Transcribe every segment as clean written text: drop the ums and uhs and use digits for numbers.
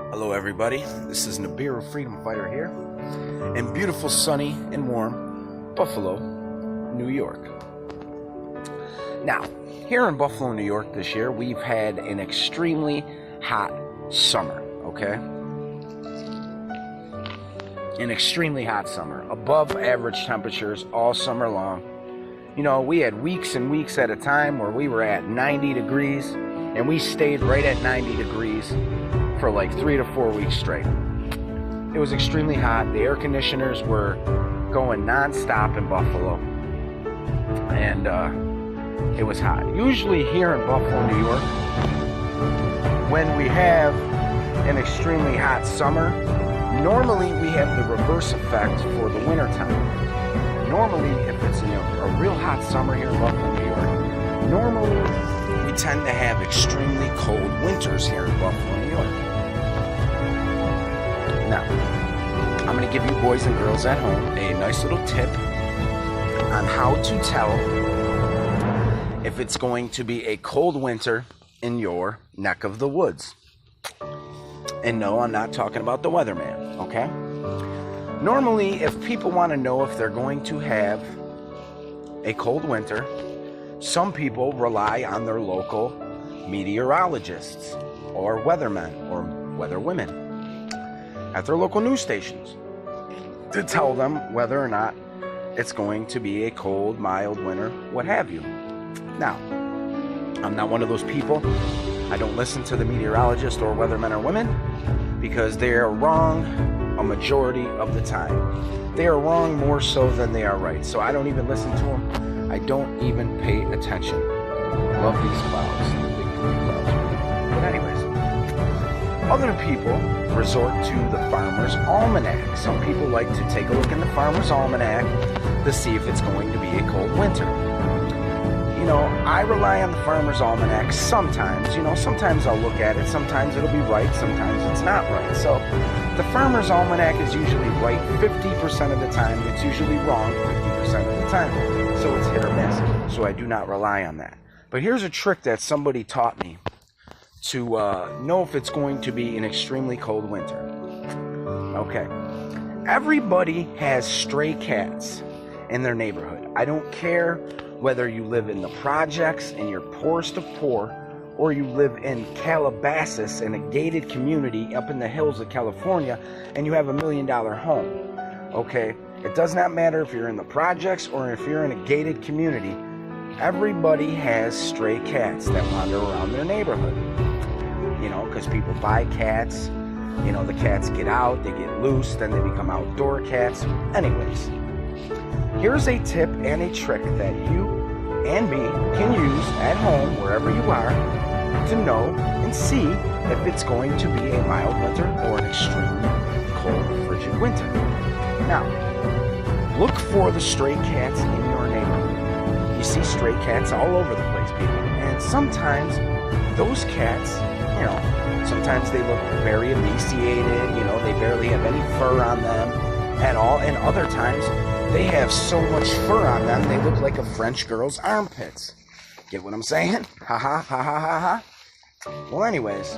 Hello everybody, this is Nibiru Freedom Fighter here in beautiful, sunny, and warm Buffalo, New York. Now, here in Buffalo, New York this year, we've had an extremely hot summer, okay? An extremely hot summer, above average temperatures all summer long. You know, we had weeks and weeks at a time where we were at 90 degrees, and we stayed right at 90 degrees for like 3 to 4 weeks straight. It was extremely hot. The air conditioners were going non-stop in Buffalo, and it was hot. Usually here in Buffalo, New York, when we have an extremely hot summer, normally we have the reverse effect for the winter time. Normally, if it's a real hot summer here in Buffalo, New York, normally we tend to have extremely cold winters here in Buffalo, New York. Now, I'm going to give you boys and girls at home a nice little tip on how to tell if it's going to be a cold winter in your neck of the woods. And no, I'm not talking about the weatherman, okay? Normally, if people want to know if they're going to have a cold winter, some people rely on their local meteorologists or weathermen or weatherwomen at their local news stations to tell them whether or not it's going to be a cold, mild winter, what have you. Now, I'm not one of those people. I don't listen to the meteorologists or weathermen or women because they are wrong a majority of the time. They are wrong more so than they are right. So I don't even listen to them. I don't even pay attention. Love these clouds. Big clouds. But anyways, other people resort to the Farmer's Almanac. Some people like to take a look in the Farmer's Almanac to see if it's going to be a cold winter. You know, I rely on the Farmer's Almanac sometimes. You know, sometimes I'll look at it. Sometimes it'll be right. Sometimes it's not right. So the Farmer's Almanac is usually right 50% of the time. It's usually wrong 50% of the time. So it's hit or miss. So I do not rely on that. But here's a trick that somebody taught me to know if it's going to be an extremely cold winter. Okay. Everybody has stray cats in their neighborhood. I don't care whether you live in the projects and you're poorest of poor, or you live in Calabasas in a gated community up in the hills of California and you have $1 million home. Okay? It does not matter if you're in the projects or if you're in a gated community. Everybody has stray cats that wander around their neighborhood. You know, because people buy cats. You know, the cats get out, they get loose, then they become outdoor cats. Anyways, here's a tip and a trick that you and me can use at home, wherever you are, to know and see if it's going to be a mild winter or an extremely cold, frigid winter. Now, look for the stray cats in your neighborhood. You see stray cats all over the place, people. And sometimes those cats, you know, sometimes they look very emaciated, you know, they barely have any fur on them at all. And other times, they have so much fur on them, they look like a French girl's armpits. Get what I'm saying? Ha ha ha ha ha ha. Well, anyways,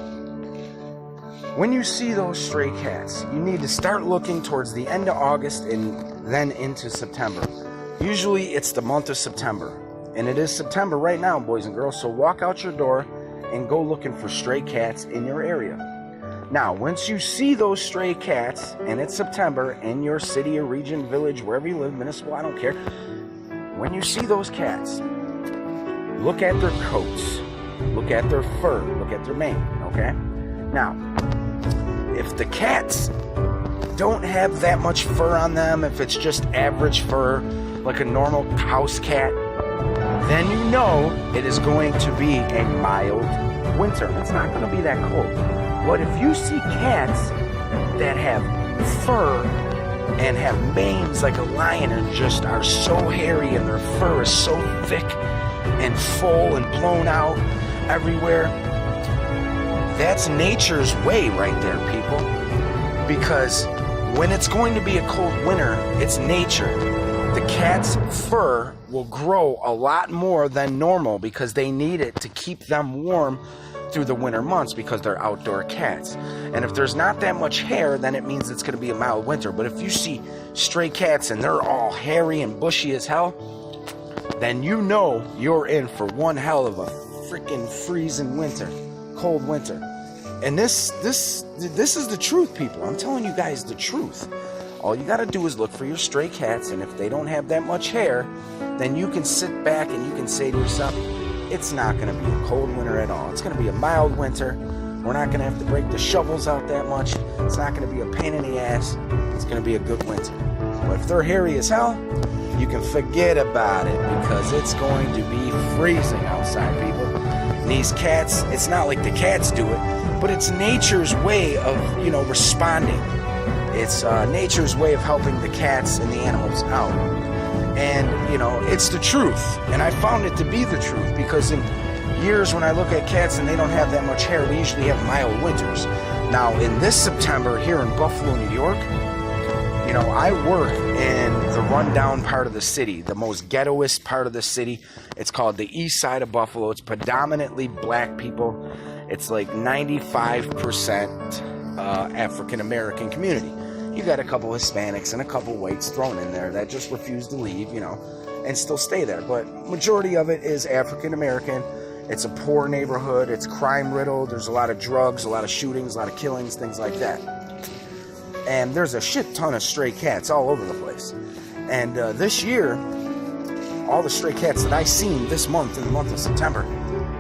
when you see those stray cats, you need to start looking towards the end of August and then into September. Usually it's the month of September. And it is September right now, boys and girls. So walk out your door and go looking for stray cats in your area. Now, once you see those stray cats, and it's September, in your city or region, village, wherever you live, municipal, I don't care. When you see those cats, look at their coats, look at their fur, look at their mane, okay? Now, if the cats don't have that much fur on them, if it's just average fur, like a normal house cat, then you know it is going to be a mild winter. It's not going to be that cold. But if you see cats that have fur and have manes like a lion and just are so hairy and their fur is so thick and full and blown out everywhere, that's nature's way right there, people. Because when it's going to be a cold winter, it's nature. The cat's fur will grow a lot more than normal because they need it to keep them warm through the winter months because they're outdoor cats. And if there's not that much hair, then it means it's going to be a mild winter. But if you see stray cats and they're all hairy and bushy as hell, then you know you're in for one hell of a freaking freezing winter, cold winter. And this is the truth, people. I'm telling you guys the truth. All you got to do is look for your stray cats, and if they don't have that much hair, then you can sit back and you can say to yourself, it's not going to be a cold winter at all. It's going to be a mild winter. We're not going to have to break the shovels out that much. It's not going to be a pain in the ass. It's going to be a good winter. But if they're hairy as hell, you can forget about it because it's going to be freezing outside, people. And these cats, it's not like the cats do it, but it's nature's way of, responding. It's nature's way of helping the cats and the animals out. And, it's the truth. And I found it to be the truth because in years when I look at cats and they don't have that much hair, we usually have mild winters. Now, in this September here in Buffalo, New York, I work in the rundown part of the city, the most ghettoest part of the city. It's called the east side of Buffalo. It's predominantly black people. It's like 95% African-American community. You got a couple Hispanics and a couple whites thrown in there that just refuse to leave, and still stay there. But majority of it is African-American. It's a poor neighborhood. It's crime-riddled. There's a lot of drugs, a lot of shootings, a lot of killings, things like that. And there's a shit ton of stray cats all over the place. And this year, all the stray cats that I seen this month, in the month of September,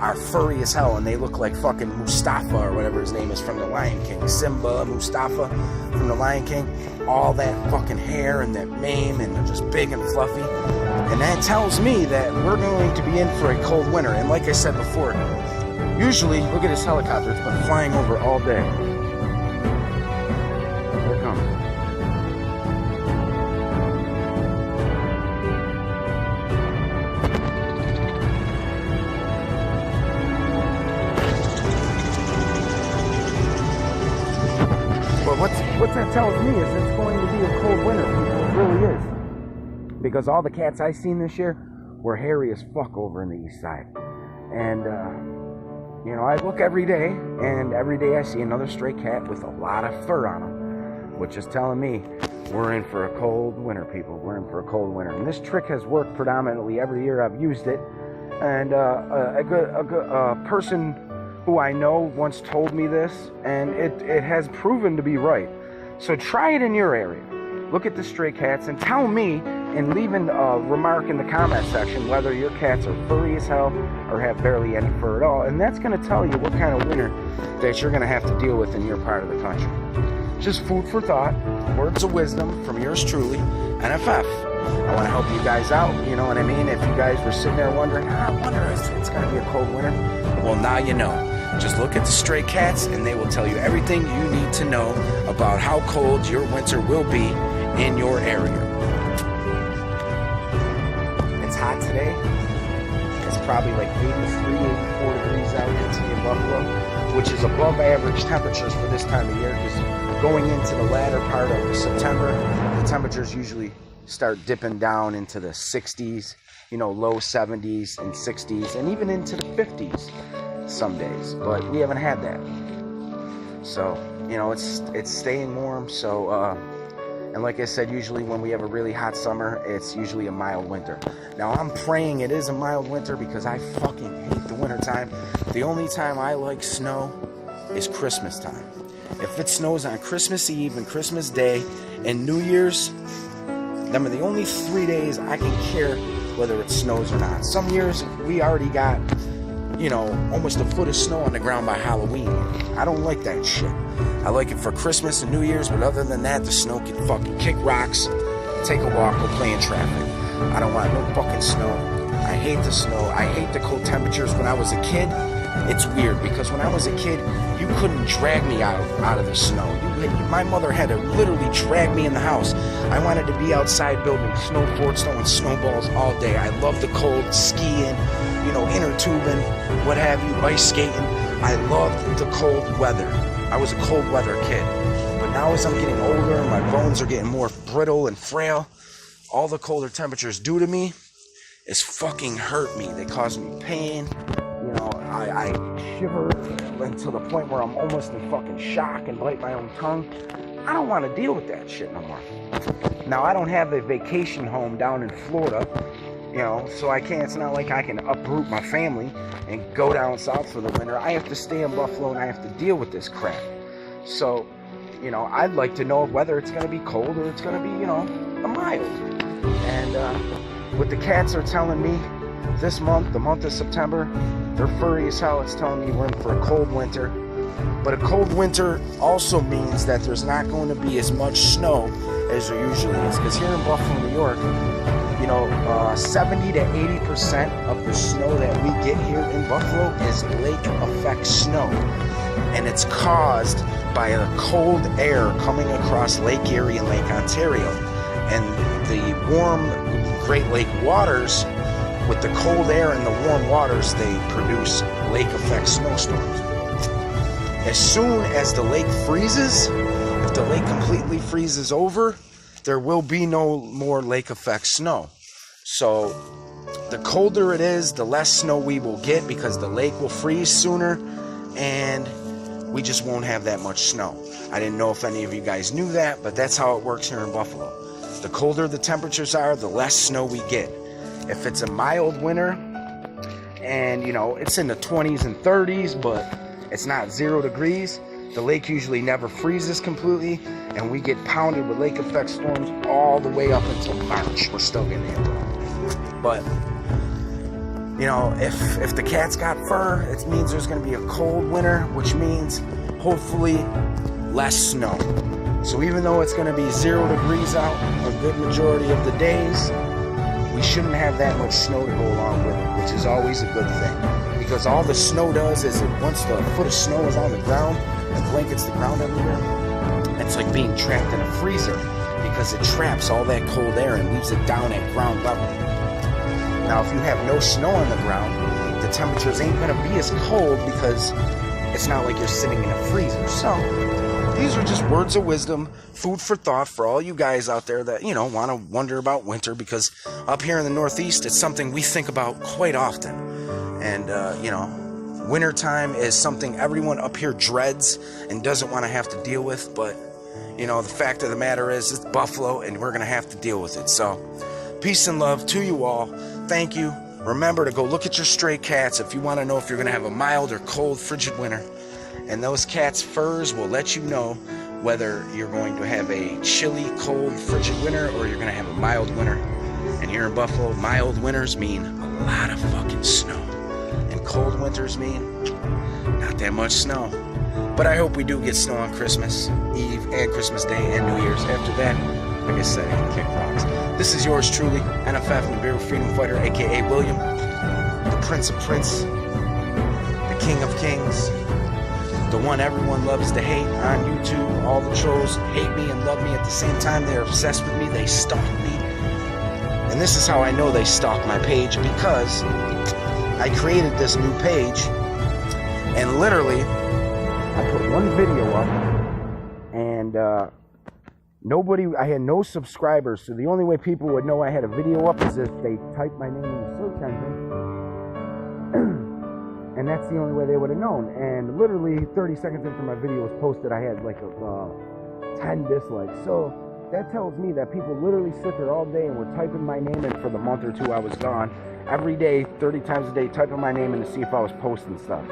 are furry as hell, and they look like fucking Mustafa or whatever his name is from the Lion King. Simba, Mustafa from the Lion King. All that fucking hair and that mane, and they're just big and fluffy. And that tells me that we're going to be in for a cold winter. And like I said before, usually, look at this helicopter. It's been flying over all day. Here it comes. But what that tells me is it's going to be a cold winter. It really is. Because all the cats I seen this year were hairy as fuck over in the east side. And, I look every day, and every day I see another stray cat with a lot of fur on them, which is telling me we're in for a cold winter, people. We're in for a cold winter. And this trick has worked predominantly every year I've used it. And a person who I know once told me this, and it has proven to be right. So try it in your area. Look at the stray cats and tell me, and leave a remark in the comment section whether your cats are furry as hell or have barely any fur at all. And that's going to tell you what kind of winter that you're going to have to deal with in your part of the country. Just food for thought, words of wisdom from yours truly, NFF. I want to help you guys out, you know what I mean? If you guys were sitting there wondering, I wonder if it's going to be a cold winter. Well, now you know. Just look at the stray cats and they will tell you everything you need to know about how cold your winter will be in your area. It's hot today. It's probably like 83, 84 degrees out in Buffalo, which is above average temperatures for this time of year, because going into the latter part of September, the temperatures usually start dipping down into the 60s, low 70s and 60s, and even into the 50s some days, but we haven't had that. So, it's staying warm. So, and like I said, usually when we have a really hot summer, it's usually a mild winter. Now, I'm praying it is a mild winter because I fucking hate the winter time. The only time I like snow is Christmas time. If it snows on Christmas Eve and Christmas Day and New Year's, them are the only 3 days I can care whether it snows or not. Some years we already got, almost a foot of snow on the ground by Halloween. I don't like that shit. I like it for Christmas and New Year's, but other than that, the snow can fucking kick rocks, take a walk, or play in traffic. I don't want no fucking snow. I hate the snow. I hate the cold temperatures. When I was a kid, it's weird, because when I was a kid, you couldn't drag me out of the snow. My mother had to literally drag me in the house. I wanted to be outside building snow forts, throwing snowballs all day. I love the cold, skiing, inner tubing, what have you, ice skating. I loved the cold weather. I was a cold weather kid. But now as I'm getting older and my bones are getting more brittle and frail, all the colder temperatures do to me is fucking hurt me. They cause me pain. I shiver until the point where I'm almost in fucking shock and bite my own tongue. I don't want to deal with that shit no more. Now, I don't have a vacation home down in Florida, you know, so I can't, it's not like I can uproot my family and go down south for the winter. I have to stay in Buffalo and I have to deal with this crap. So, you know, I'd like to know whether it's going to be cold or it's going to be, you know, a mild. And what the cats are telling me this month, the month of September, they're furry as hell. It's telling me we're in for a cold winter. But a cold winter also means that there's not going to be as much snow as there usually is. Because here in Buffalo, New York, you know, 70 to 80% of the snow that we get here in Buffalo is lake effect snow. And it's caused by the cold air coming across Lake Erie and Lake Ontario. And the warm Great Lake waters, with the cold air and the warm waters, they produce lake effect snowstorms. As soon as the lake freezes, if the lake completely freezes over, there will be no more lake effect snow. So the colder it is, the less snow we will get because the lake will freeze sooner and we just won't have that much snow. I didn't know if any of you guys knew that, but that's how it works here in Buffalo. The colder the temperatures are, the less snow we get. If it's a mild winter and, you know, it's in the 20s and 30s, but it's not 0 degrees, the lake usually never freezes completely, and we get pounded with lake effect storms all the way up until March. We're still getting hit. But, you know, if the cat's got fur, it means there's going to be a cold winter, which means hopefully less snow. So even though it's going to be 0 degrees out a good majority of the days, we shouldn't have that much snow to go along with it, which is always a good thing. Because all the snow does is once the foot of snow is on the ground and blankets the ground everywhere, it's like being trapped in a freezer because it traps all that cold air and leaves it down at ground level. Now, if you have no snow on the ground, the temperatures ain't going to be as cold because it's not like you're sitting in a freezer. So these are just words of wisdom, food for thought for all you guys out there that, you know, want to wonder about winter, because up here in the Northeast, it's something we think about quite often. And, you know, wintertime is something everyone up here dreads and doesn't want to have to deal with. But, you know, the fact of the matter is it's Buffalo and we're going to have to deal with it. So peace and love to you all. Thank you. Remember to go look at your stray cats if you want to know if you're going to have a mild or cold, frigid winter. And those cats' furs will let you know whether you're going to have a chilly, cold, frigid winter or you're going to have a mild winter. And here in Buffalo, mild winters mean a lot of fucking snow. And cold winters mean not that much snow. But I hope we do get snow on Christmas Eve and Christmas Day and New Year's. After that, like I said, I can kick rocks. This is yours truly, NFF Nibiru Freedom Fighter, a.k.a. William, the Prince of Prince, the King of Kings, the one everyone loves to hate on YouTube. All the trolls hate me and love me at the same time. They're obsessed with me. They stalk me. And this is how I know they stalk my page, because I created this new page and literally I put one video up and I had no subscribers. So the only way people would know I had a video up is if they typed my name in the search engine. And that's the only way they would have known. And literally 30 seconds after my video was posted, I had like 10 dislikes. So that tells me that people literally sit there all day and were typing my name in for the month or two I was gone. Every day, 30 times a day, typing my name in to see if I was posting stuff.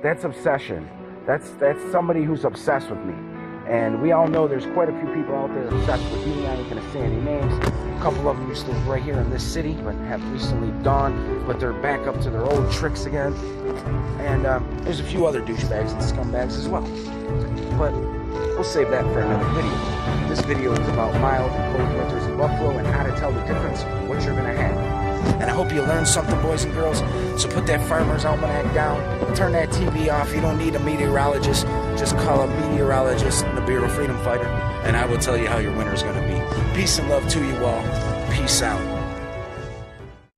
That's obsession. That's somebody who's obsessed with me. And we all know there's quite a few people out there obsessed with me. I ain't gonna say any names. A couple of them used to live right here in this city, but have recently gone. But they're back up to their old tricks again. And there's a few other douchebags and scumbags as well. But we'll save that for another video. This video is about mild and cold winters in Buffalo and how to tell the difference of what you're gonna have. And I hope you learned something, boys and girls. So put that Farmer's Almanac down. Turn that TV off. You don't need a meteorologist. Just call a meteorologist, Nibiru Freedom Fighter, and I will tell you how your winter is going to be. Peace and love to you all. Peace out.